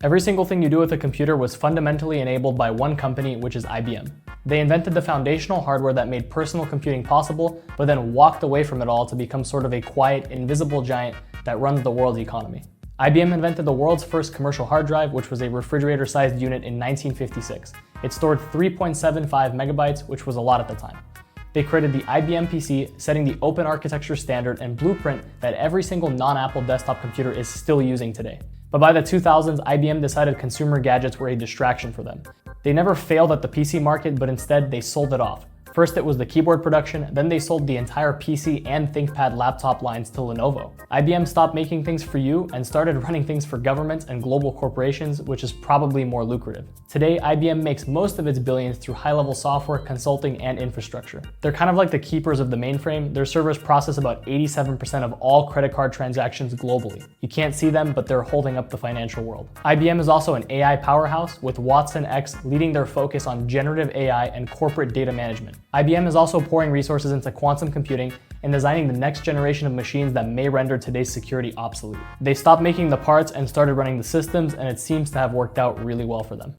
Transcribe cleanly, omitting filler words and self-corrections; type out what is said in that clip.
Every single thing you do with a computer was fundamentally enabled by one company, which is IBM. They invented the foundational hardware that made personal computing possible, but then walked away from it all to become sort of a quiet, invisible giant that runs the world's economy. IBM invented the world's first commercial hard drive, which was a refrigerator-sized unit in 1956. It stored 3.75 megabytes, which was a lot at the time. They created the IBM PC, setting the open architecture standard and blueprint that every single non-Apple desktop computer is still using today. But by the 2000s, IBM decided consumer gadgets were a distraction for them. They never failed at the PC market, but instead they sold it off. First it was the keyboard production, then they sold the entire PC and ThinkPad laptop lines to Lenovo. IBM stopped making things for you and started running things for governments and global corporations, which is probably more lucrative. Today, IBM makes most of its billions through high-level software, consulting, and infrastructure. They're kind of like the keepers of the mainframe. Their servers process about 87% of all credit card transactions globally. You can't see them, but they're holding up the financial world. IBM is also an AI powerhouse, with Watson X leading their focus on generative AI and corporate data management. IBM is also pouring resources into quantum computing and designing the next generation of machines that may render today's security obsolete. They stopped making the parts and started running the systems, and it seems to have worked out really well for them.